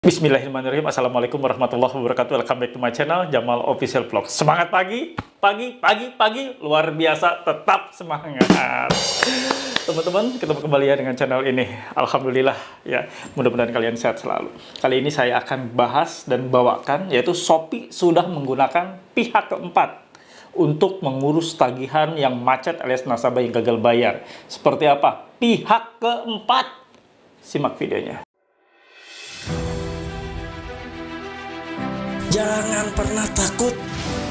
Bismillahirrahmanirrahim. Assalamualaikum warahmatullahi wabarakatuh. Welcome back to my channel, Jamal Official Vlog. Semangat pagi, luar biasa, tetap semangat. Teman-teman, ketemu kembali ya dengan channel ini. Alhamdulillah ya, mudah-mudahan kalian sehat selalu. Kali ini saya akan bahas dan bawakan, yaitu Shopee sudah menggunakan pihak keempat untuk mengurus tagihan yang macet alias nasabah yang gagal bayar. Seperti apa? Pihak keempat. Simak videonya. Jangan pernah takut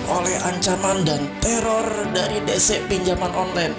oleh ancaman dan teror dari DC pinjaman online.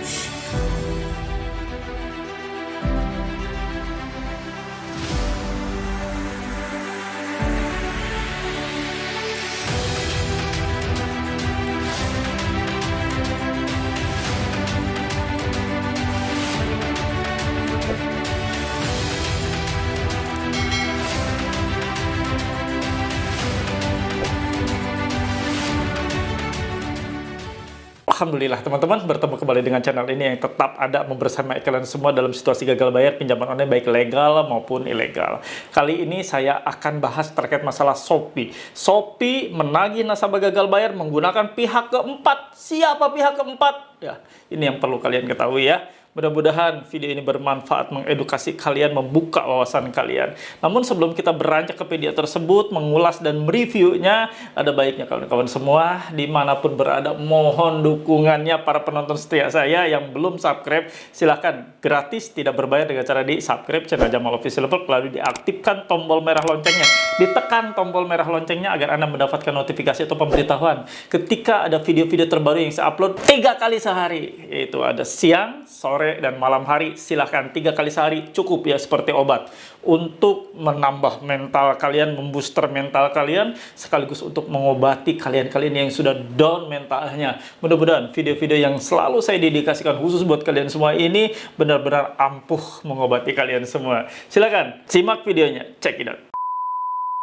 Alhamdulillah teman-teman, bertemu kembali dengan channel ini yang tetap ada membersamai kalian semua dalam situasi gagal bayar pinjaman online baik legal maupun ilegal. Kali ini saya akan bahas terkait masalah Shopee. Shopee menagih nasabah gagal bayar menggunakan pihak keempat. Siapa pihak keempat? Ya, ini yang perlu kalian ketahui ya. Mudah-mudahan video ini bermanfaat, mengedukasi kalian, membuka wawasan kalian. Namun sebelum kita beranjak ke video tersebut, mengulas dan mereviewnya, ada baiknya kawan-kawan semua, dimanapun berada, mohon dukungannya para penonton setia saya yang belum subscribe. Silahkan, gratis, tidak berbayar dengan cara di subscribe channel Jamal Official Vlog, lalu diaktifkan tombol merah loncengnya. Ditekan tombol merah loncengnya agar Anda mendapatkan notifikasi atau pemberitahuan ketika ada video-video terbaru yang saya upload 3 kali sehari. Yaitu ada siang, sore, dan malam hari. Silahkan 3 kali sehari cukup ya, seperti obat untuk menambah mental kalian, membooster mental kalian, sekaligus untuk mengobati kalian-kalian yang sudah down mentalnya. Mudah-mudahan video-video yang selalu saya dedikasikan khusus buat kalian semua ini benar-benar ampuh mengobati kalian semua. Silahkan simak videonya, check it out.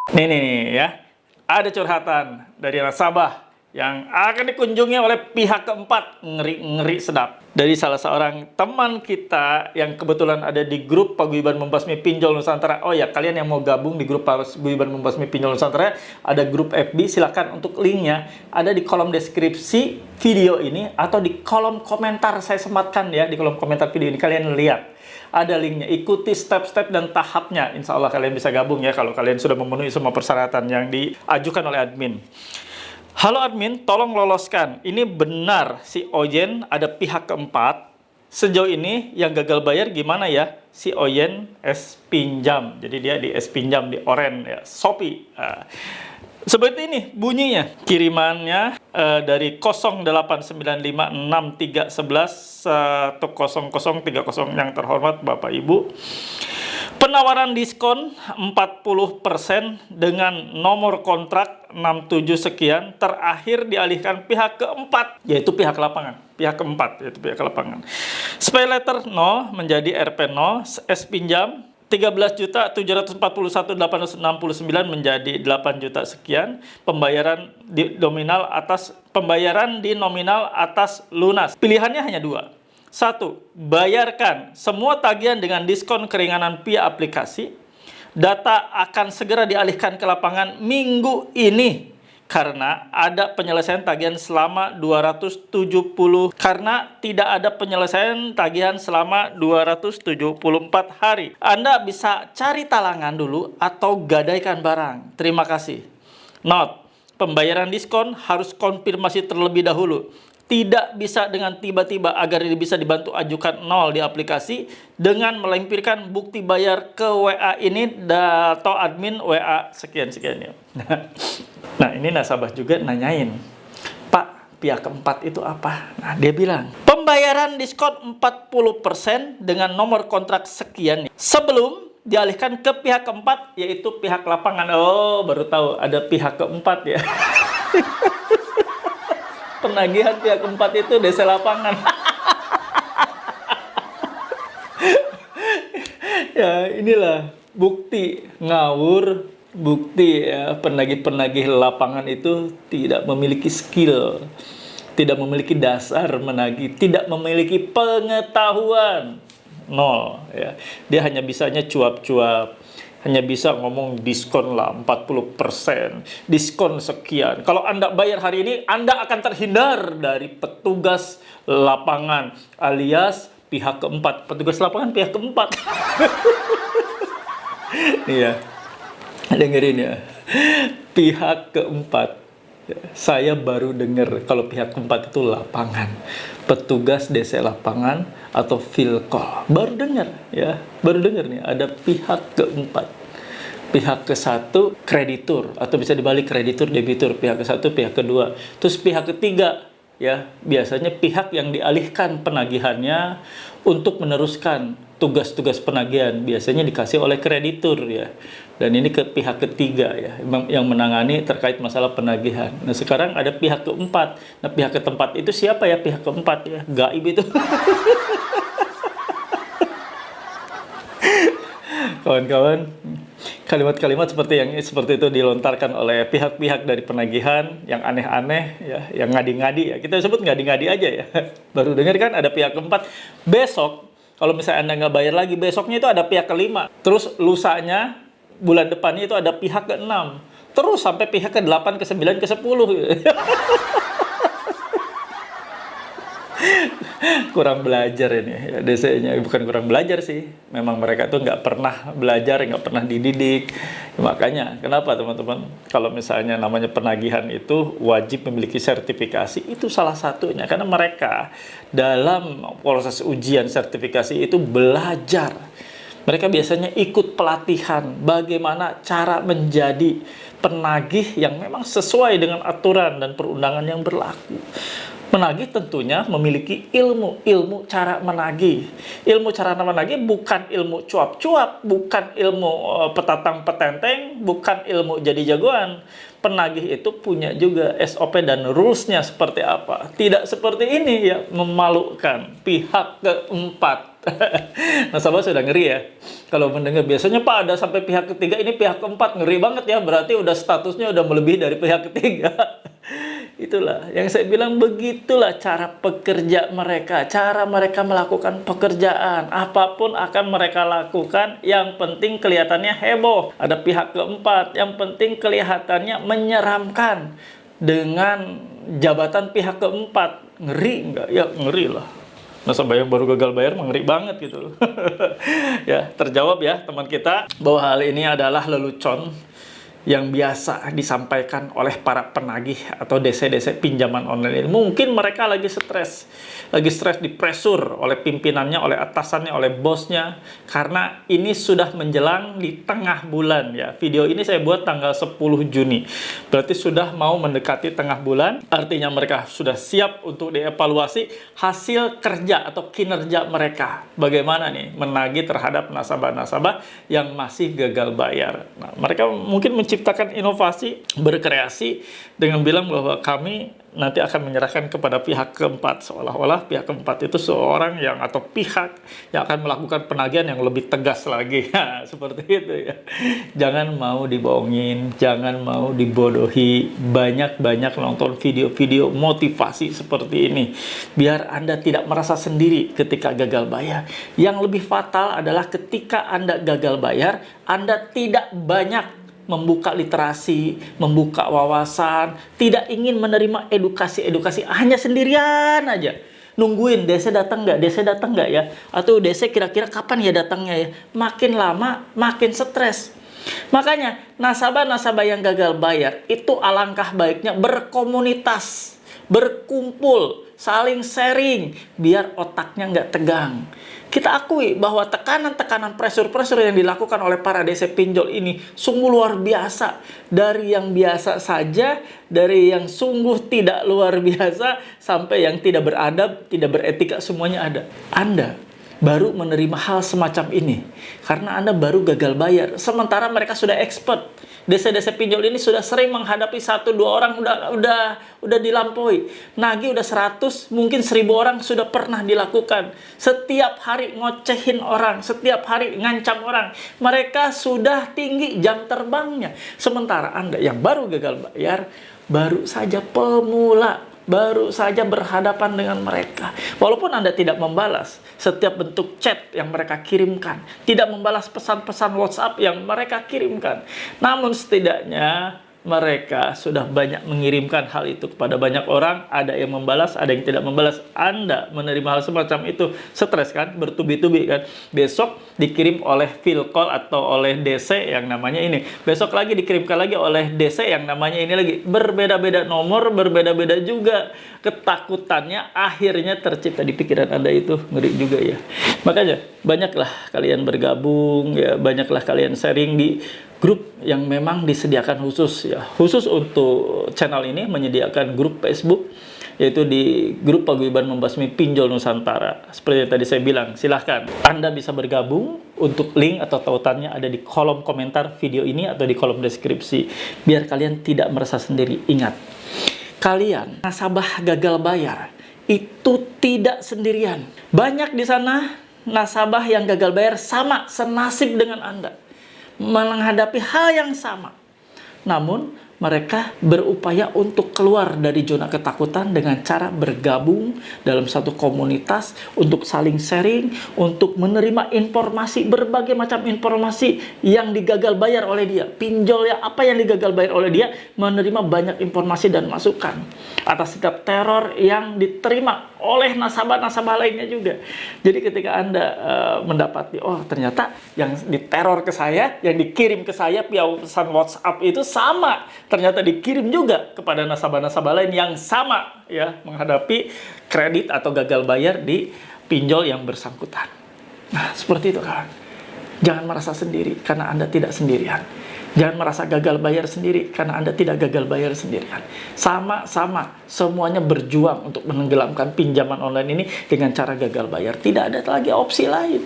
Nih ya, ada curhatan dari nasabah yang akan dikunjungi oleh pihak keempat. Ngeri sedap. Dari salah seorang teman kita yang kebetulan ada di grup Paguyuban Membasmi Pinjol Nusantara. Oh ya, kalian yang mau gabung di grup Paguyuban Membasmi Pinjol Nusantara, ada grup FB, silakan untuk linknya ada di kolom deskripsi video ini atau di kolom komentar. Saya sematkan ya di kolom komentar video ini, kalian lihat. Ada linknya, ikuti step-step dan tahapnya. Insya Allah kalian bisa gabung ya kalau kalian sudah memenuhi semua persyaratan yang diajukan oleh admin. Halo admin, tolong loloskan. Ini benar si Oyen ada pihak keempat. Sejauh ini yang gagal bayar gimana ya? Si Oyen S pinjam. Jadi dia di S pinjam di Oren ya, Shopee. Seperti ini bunyinya. Kirimannya dari 089563111030 yang terhormat Bapak Ibu. Penawaran diskon 40% dengan nomor kontrak 67 sekian, terakhir dialihkan pihak keempat, yaitu pihak lapangan. Pihak keempat, yaitu pihak lapangan. Pay letter 0 menjadi RP 0, S pinjam 13.741.869 menjadi 8 juta sekian, pembayaran di nominal atas lunas. Pilihannya hanya 2. 1. Bayarkan semua tagihan dengan diskon keringanan via aplikasi. Data akan segera dialihkan ke lapangan minggu ini karena ada penyelesaian tagihan selama 270 karena tidak ada penyelesaian tagihan selama 274 hari. Anda bisa cari talangan dulu atau gadaikan barang. Terima kasih. Note, pembayaran diskon harus konfirmasi terlebih dahulu. Tidak bisa dengan tiba-tiba. Agar bisa dibantu, ajukan 0 di aplikasi dengan melampirkan bukti bayar ke WA ini atau admin WA sekian-sekian ya. Nah, ini nasabah juga nanyain, Pak, pihak keempat itu apa? Nah, dia bilang, pembayaran diskon 40% dengan nomor kontrak sekian sebelum dialihkan ke pihak keempat, yaitu pihak lapangan. Oh, baru tahu ada pihak keempat ya. Penagihan pihak keempat itu DC lapangan. Ya, inilah bukti ngawur, bukti ya, penagih-penagih lapangan itu tidak memiliki skill, tidak memiliki dasar menagih, tidak memiliki pengetahuan. 0 ya. Dia hanya bisanya cuap-cuap. hanya bisa ngomong diskon lah 40%, diskon sekian. Kalau Anda bayar hari ini, Anda akan terhindar dari petugas lapangan alias pihak keempat. Petugas lapangan pihak keempat. Iya, dengerin ya. Pihak keempat. Saya baru dengar kalau pihak keempat itu lapangan, petugas DC lapangan atau Philcol. Baru dengar ya, baru dengar nih ada pihak keempat. Pihak ke satu kreditur atau bisa dibalik kreditur debitur, pihak ke satu, pihak kedua, terus pihak ketiga ya biasanya pihak yang dialihkan penagihannya untuk meneruskan tugas-tugas penagihan biasanya dikasih oleh kreditur ya. Dan ini ke pihak ketiga ya, yang menangani terkait masalah penagihan. Nah sekarang ada pihak keempat. Nah pihak keempat itu siapa ya pihak keempat ya? Gaib itu. Kawan-kawan, kalimat-kalimat seperti itu dilontarkan oleh pihak-pihak dari penagihan yang aneh-aneh ya, yang ngadi-ngadi ya. Kita sebut ngadi-ngadi aja ya. Baru dengar kan ada pihak keempat. Besok kalau misalnya Anda nggak bayar lagi, besoknya itu ada pihak kelima. Terus lusanya, bulan depannya itu ada pihak ke-6. Terus sampai pihak ke-8, ke-9, ke-10. Kurang belajar ini ya, DC-nya. Bukan kurang belajar sih. Memang mereka tuh nggak pernah belajar, nggak pernah dididik. Makanya, kenapa teman-teman? Kalau misalnya namanya penagihan itu wajib memiliki sertifikasi, itu salah satunya. Karena mereka dalam proses ujian sertifikasi itu belajar. Mereka biasanya ikut pelatihan bagaimana cara menjadi penagih yang memang sesuai dengan aturan dan perundangan yang berlaku. Menagih tentunya memiliki ilmu cara menagih. Ilmu cara menagih bukan ilmu cuap-cuap, bukan ilmu petatang petenteng, bukan ilmu jadi jagoan. Penagih itu punya juga SOP dan rules-nya seperti apa. Tidak seperti ini ya, memalukan. Pihak keempat. Nasabah sudah ngeri ya. Kalau mendengar biasanya Pak ada sampai pihak ketiga, ini pihak keempat, ngeri banget ya. Berarti udah statusnya udah melebihi dari pihak ketiga. Itulah yang saya bilang, begitulah cara pekerja mereka, cara mereka melakukan pekerjaan. Apapun akan mereka lakukan, yang penting kelihatannya heboh. Ada pihak keempat, yang penting kelihatannya menyeramkan dengan jabatan pihak keempat. Ngeri nggak? Ya ngeri lah. Nasabah yang baru gagal bayar ngeri banget gitu. Ya, terjawab ya teman kita bahwa hal ini adalah lelucon yang biasa disampaikan oleh para penagih atau DC-DC pinjaman online ini. Mungkin mereka lagi stres di pressure oleh pimpinannya, oleh atasannya, oleh bosnya, karena ini sudah menjelang di tengah bulan ya. Video ini saya buat tanggal 10 Juni. Berarti sudah mau mendekati tengah bulan, artinya mereka sudah siap untuk dievaluasi hasil kerja atau kinerja mereka. Bagaimana nih menagih terhadap nasabah-nasabah yang masih gagal bayar. Nah, mereka mungkin menciptakan inovasi, berkreasi dengan bilang bahwa kami nanti akan menyerahkan kepada pihak keempat, seolah-olah pihak keempat itu seorang yang atau pihak yang akan melakukan penagihan yang lebih tegas lagi. Nah, seperti itu ya. Jangan mau dibohongin, jangan mau dibodohi. Banyak-banyak nonton video-video motivasi seperti ini biar Anda tidak merasa sendiri ketika gagal bayar. Yang lebih fatal adalah ketika Anda gagal bayar, Anda tidak banyak membuka literasi, membuka wawasan, tidak ingin menerima edukasi-edukasi, hanya sendirian aja. Nungguin DC datang nggak ya? Atau DC kira-kira kapan ya datangnya ya? Makin lama, makin stres. Makanya, nasabah-nasabah yang gagal bayar, itu alangkah baiknya berkomunitas, berkumpul, saling sharing, biar otaknya nggak tegang. Kita akui bahwa tekanan-tekanan pressure-pressure yang dilakukan oleh para DC pinjol ini sungguh luar biasa. Dari yang biasa saja, dari yang sungguh tidak luar biasa, sampai yang tidak beradab, tidak beretika, semuanya ada. Anda baru menerima hal semacam ini karena Anda baru gagal bayar. Sementara mereka sudah expert. DC-DC pinjol ini sudah sering menghadapi 1-2 orang, udah dilampaui. Nagih udah 100, mungkin 1000 orang sudah pernah dilakukan. Setiap hari ngocehin orang, setiap hari ngancam orang. Mereka sudah tinggi jam terbangnya. Sementara Anda yang baru gagal bayar, baru saja pemula. baru saja berhadapan dengan mereka. Walaupun Anda tidak membalas setiap bentuk chat yang mereka kirimkan, tidak membalas pesan-pesan WhatsApp yang mereka kirimkan, namun setidaknya mereka sudah banyak mengirimkan hal itu kepada banyak orang. Ada yang membalas, ada yang tidak membalas. Anda menerima hal semacam itu, stres kan, bertubi-tubi kan. Besok dikirim oleh Philcall atau oleh DC yang namanya ini. Besok lagi dikirimkan lagi oleh DC yang namanya ini lagi. Berbeda-beda nomor, berbeda-beda juga. Ketakutannya akhirnya tercipta di pikiran Anda itu. Ngeri juga ya. Makanya banyaklah kalian bergabung, ya, banyaklah kalian sharing di grup yang memang disediakan khusus ya. Khusus untuk channel ini menyediakan grup Facebook, yaitu di grup Paguyuban Membasmi Pinjol Nusantara. Seperti yang tadi saya bilang, silahkan Anda bisa bergabung. Untuk link atau tautannya ada di kolom komentar video ini atau di kolom deskripsi. Biar kalian tidak merasa sendiri. Ingat, kalian nasabah gagal bayar itu tidak sendirian. Banyak di sana nasabah yang gagal bayar sama, senasib dengan Anda, menghadapi hal yang sama. Namun, mereka berupaya untuk keluar dari zona ketakutan dengan cara bergabung dalam satu komunitas untuk saling sharing, untuk menerima informasi, berbagai macam informasi yang digagal bayar oleh dia. Pinjol ya, apa yang digagal bayar oleh dia, menerima banyak informasi dan masukan atas setiap teror yang diterima oleh nasabah-nasabah lainnya juga. Jadi ketika Anda mendapati, oh ternyata yang diteror ke saya, yang dikirim ke saya via pesan WhatsApp itu sama, ternyata dikirim juga kepada nasabah-nasabah lain yang sama ya, menghadapi kredit atau gagal bayar di pinjol yang bersangkutan. Nah, seperti itu kan. Jangan merasa sendiri karena Anda tidak sendirian. Jangan merasa gagal bayar sendiri karena Anda tidak gagal bayar sendirian. Sama-sama semuanya berjuang untuk menenggelamkan pinjaman online ini dengan cara gagal bayar. Tidak ada lagi opsi lain.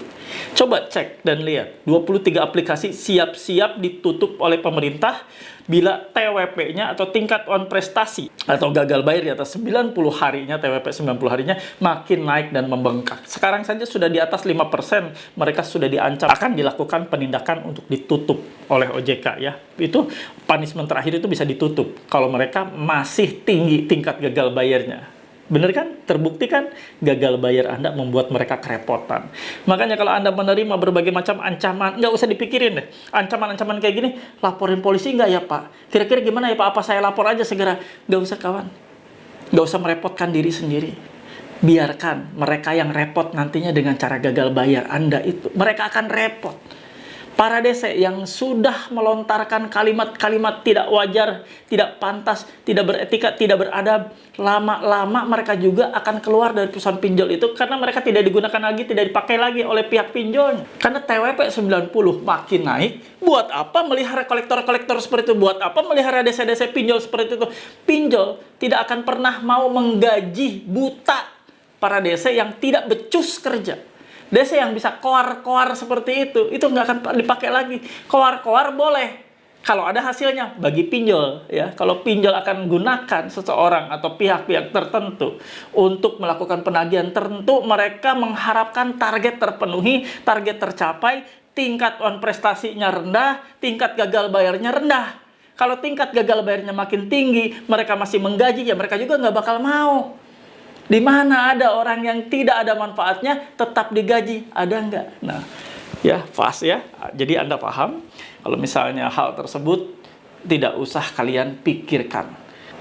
Coba cek dan lihat, 23 aplikasi siap-siap ditutup oleh pemerintah bila TWP-nya atau tingkat on prestasi atau gagal bayar di atas 90 harinya, TWP 90 harinya makin naik dan membengkak. Sekarang saja sudah di atas 5%, mereka sudah diancam akan dilakukan penindakan untuk ditutup oleh OJK ya. Itu punishment terakhir itu bisa ditutup kalau mereka masih tinggi tingkat gagal bayarnya. Bener kan? Terbukti kan? Gagal bayar Anda membuat mereka kerepotan. Makanya kalau Anda menerima berbagai macam ancaman, nggak usah dipikirin deh. Ancaman-ancaman kayak gini, laporin polisi nggak ya Pak? Kira-kira gimana ya Pak? Apa saya lapor aja segera? Nggak usah kawan. Nggak usah merepotkan diri sendiri. Biarkan mereka yang repot nantinya dengan cara gagal bayar Anda itu. Mereka akan repot. Para DC yang sudah melontarkan kalimat-kalimat tidak wajar, tidak pantas, tidak beretika, tidak beradab, lama-lama mereka juga akan keluar dari perusahaan pinjol itu karena mereka tidak digunakan lagi, tidak dipakai lagi oleh pihak pinjolnya. Karena TWP 90 makin naik, buat apa melihara kolektor-kolektor seperti itu? Buat apa melihara DC-DC pinjol seperti itu? Pinjol tidak akan pernah mau menggaji buta para DC yang tidak becus kerja. DC yang bisa koar-koar seperti itu nggak akan dipakai lagi. Koar-koar boleh kalau ada hasilnya bagi pinjol ya. Kalau pinjol akan gunakan seseorang atau pihak-pihak tertentu untuk melakukan penagihan tertentu, mereka mengharapkan target terpenuhi, target tercapai, tingkat on prestasinya rendah, tingkat gagal bayarnya rendah. Kalau tingkat gagal bayarnya makin tinggi, mereka masih menggaji, ya mereka juga nggak bakal mau. Di mana ada orang yang tidak ada manfaatnya tetap digaji, ada nggak? Nah, ya pas ya. Jadi Anda paham kalau misalnya hal tersebut tidak usah kalian pikirkan.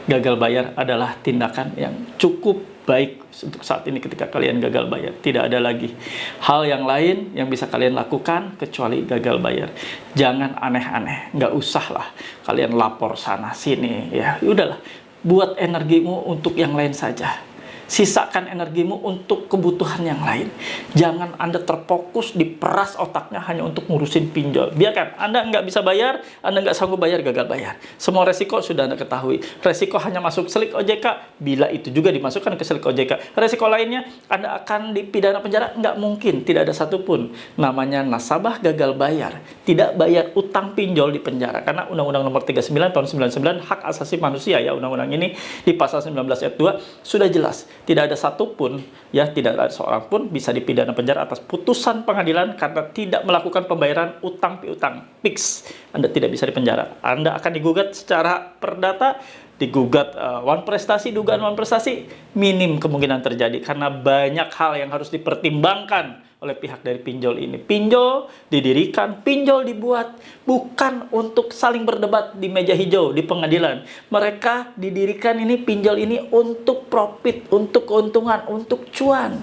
Gagal bayar adalah tindakan yang cukup baik untuk saat ini ketika kalian gagal bayar. Tidak ada lagi hal yang lain yang bisa kalian lakukan kecuali gagal bayar. Jangan aneh-aneh, nggak usah lah kalian lapor sana sini ya. Udahlah, buat energimu untuk yang lain saja. Sisakan energimu untuk kebutuhan yang lain. Jangan Anda terfokus diperas otaknya hanya untuk ngurusin pinjol. Biarkan Anda nggak bisa bayar, Anda nggak sanggup bayar, gagal bayar. Semua resiko sudah Anda ketahui. Resiko hanya masuk selik OJK, bila itu juga dimasukkan ke selik OJK. Resiko lainnya, Anda akan dipidana penjara? Nggak mungkin, tidak ada satupun. Namanya nasabah gagal bayar, tidak bayar utang pinjol di penjara. Karena Undang-Undang Nomor 39 tahun 99 Hak Asasi Manusia ya, undang-undang ini di pasal 19 ayat 2 sudah jelas. Tidak ada satupun, ya tidak ada seorang pun bisa dipidana penjara atas putusan pengadilan karena tidak melakukan pembayaran utang piutang. Fix, Anda tidak bisa dipenjara. Anda akan digugat secara perdata digugat dugaan wan prestasi, minim kemungkinan terjadi karena banyak hal yang harus dipertimbangkan oleh pihak dari pinjol ini. Pinjol didirikan, pinjol dibuat bukan untuk saling berdebat di meja hijau di pengadilan. Mereka didirikan ini, pinjol ini untuk profit, untuk keuntungan, untuk cuan.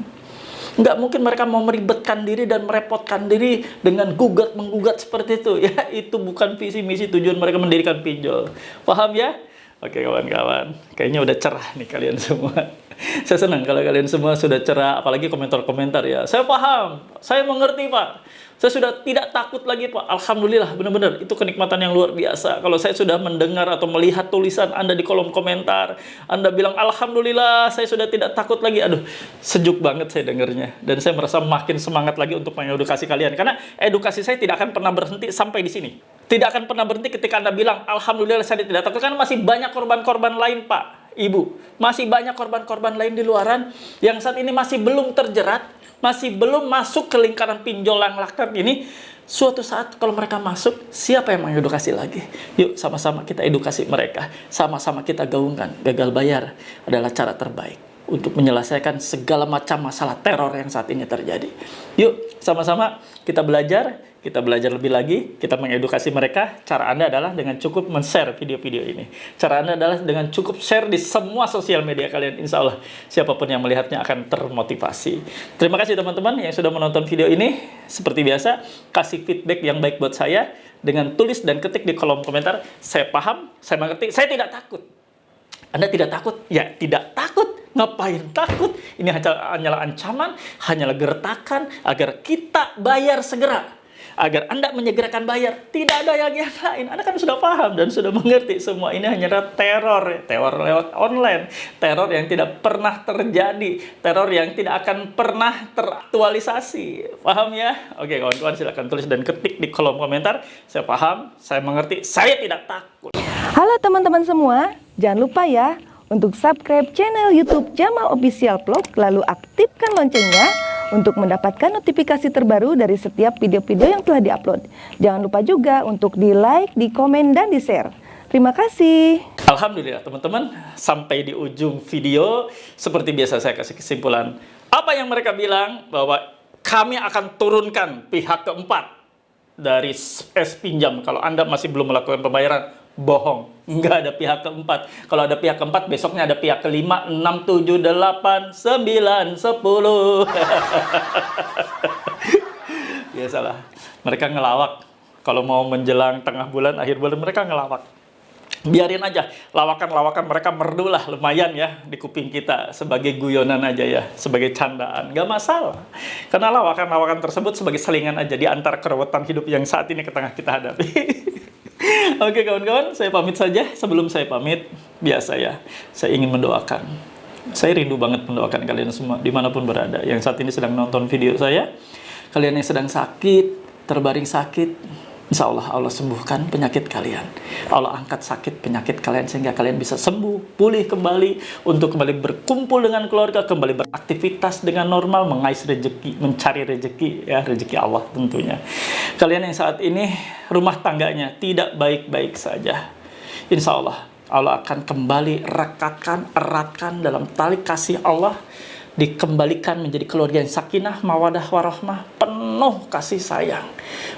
Nggak mungkin mereka mau meribetkan diri dan merepotkan diri dengan menggugat seperti itu. Ya, itu bukan visi misi tujuan mereka mendirikan pinjol. Paham ya? Oke kawan-kawan, kayaknya udah cerah nih kalian semua. Saya senang kalau kalian semua sudah cerah, apalagi komentar-komentar ya. Saya paham, saya mengerti Pak. Saya sudah tidak takut lagi Pak. Alhamdulillah, benar-benar itu kenikmatan yang luar biasa. Kalau saya sudah mendengar atau melihat tulisan Anda di kolom komentar, Anda bilang Alhamdulillah, saya sudah tidak takut lagi. Aduh, sejuk banget saya dengarnya. Dan saya merasa makin semangat lagi untuk mengedukasi kalian. Karena edukasi saya tidak akan pernah berhenti sampai di sini. Tidak akan pernah berhenti ketika Anda bilang Alhamdulillah saya tidak takut. Karena masih banyak korban-korban lain Pak, Ibu. Masih banyak korban-korban lain di luaran yang saat ini masih belum terjerat, masih belum masuk ke lingkaran pinjol yang laknat ini. Suatu saat kalau mereka masuk, siapa yang mengedukasi lagi? Yuk sama-sama kita edukasi mereka. Sama-sama kita gaungkan. Gagal bayar adalah cara terbaik untuk menyelesaikan segala macam masalah teror yang saat ini terjadi. Yuk sama-sama kita belajar lebih lagi, kita mengedukasi mereka. Cara Anda adalah dengan cukup men-share video-video ini. Cara Anda adalah dengan cukup share di semua sosial media kalian. Insya Allah, siapapun yang melihatnya akan termotivasi. Terima kasih teman-teman yang sudah menonton video ini. Seperti biasa, kasih feedback yang baik buat saya dengan tulis dan ketik di kolom komentar. Saya paham, saya mengerti, saya tidak takut. Anda tidak takut? Ya, tidak takut. Ngapain takut? Ini hanyalah ancaman, hanyalah gertakan agar kita bayar segera. Agar Anda menyegerakan bayar. Tidak ada yang lain. Anda kan sudah paham dan sudah mengerti. Semua ini hanyalah teror. Teror lewat online. Teror yang tidak pernah terjadi. Teror yang tidak akan pernah teraktualisasi. Paham ya? Oke kawan-kawan, silakan tulis dan ketik di kolom komentar. Saya paham, saya mengerti, saya tidak takut. Halo teman-teman semua. Jangan lupa ya untuk subscribe channel YouTube Jamal Official Vlog, lalu aktifkan loncengnya untuk mendapatkan notifikasi terbaru dari setiap video-video yang telah diupload. Jangan lupa juga untuk di-like, di-komen, dan di-share. Terima kasih. Alhamdulillah teman-teman, sampai di ujung video, seperti biasa saya kasih kesimpulan. Apa yang mereka bilang bahwa kami akan turunkan pihak keempat dari pinjam. Kalau Anda masih belum melakukan pembayaran, bohong. Nggak ada pihak keempat. Kalau ada pihak keempat, besoknya ada pihak kelima, 6, 7, 8, 9, 10. Biasalah. Mereka ngelawak. Kalau mau menjelang tengah bulan, akhir bulan, mereka ngelawak. Biarin aja. Lawakan-lawakan mereka merdulah lumayan ya di kuping kita. Sebagai guyonan aja ya. Sebagai candaan. Nggak masalah. Karena lawakan-lawakan tersebut sebagai selingan aja di antara kerewetan hidup yang saat ini tengah kita hadapi. Oke kawan-kawan, saya pamit saja. Sebelum saya pamit, biasa ya, saya ingin mendoakan. Saya rindu banget mendoakan kalian semua, dimanapun berada. Yang saat ini sedang nonton video saya, kalian yang sedang sakit, terbaring sakit, insya Allah, Allah sembuhkan penyakit kalian. Allah angkat sakit penyakit kalian sehingga kalian bisa sembuh, pulih kembali, untuk kembali berkumpul dengan keluarga, kembali beraktivitas dengan normal, mengais rezeki, mencari rezeki, ya rezeki Allah tentunya. Kalian yang saat ini rumah tangganya tidak baik-baik saja, insya Allah, Allah akan kembali rekatkan, eratkan dalam tali kasih Allah, dikembalikan menjadi keluarga yang sakinah, mawadah, warahmah, penuh kasih sayang.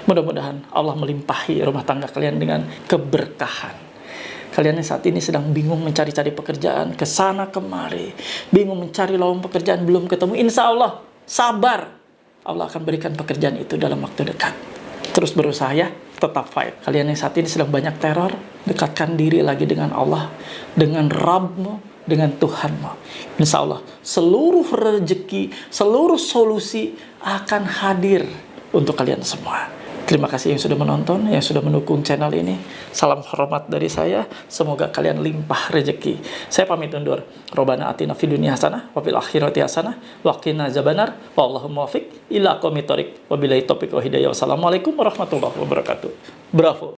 Mudah-mudahan Allah melimpahi rumah tangga kalian dengan keberkahan. Kalian yang saat ini sedang bingung mencari-cari pekerjaan, kesana kemari, bingung mencari lowongan pekerjaan, belum ketemu, insya Allah, sabar. Allah akan berikan pekerjaan itu dalam waktu dekat. Terus berusaha ya, tetap fight. Kalian yang saat ini sedang banyak teror, dekatkan diri lagi dengan Allah, dengan Rabbmu, dengan Tuhanmu. Insya Allah seluruh rezeki, seluruh solusi akan hadir untuk kalian semua. Terima kasih yang sudah menonton, yang sudah mendukung channel ini. Salam hormat dari saya. Semoga kalian limpah rezeki. Saya pamit undur. Robbana atina fid dunya hasanah wa fil akhirati hasanah wa qina azabannar. Wallahu muwaffiq ila aqwamit thoriq. Wabillahi taufiq wa hidayah. Wassalamualaikum warahmatullahi wabarakatuh. Bravo.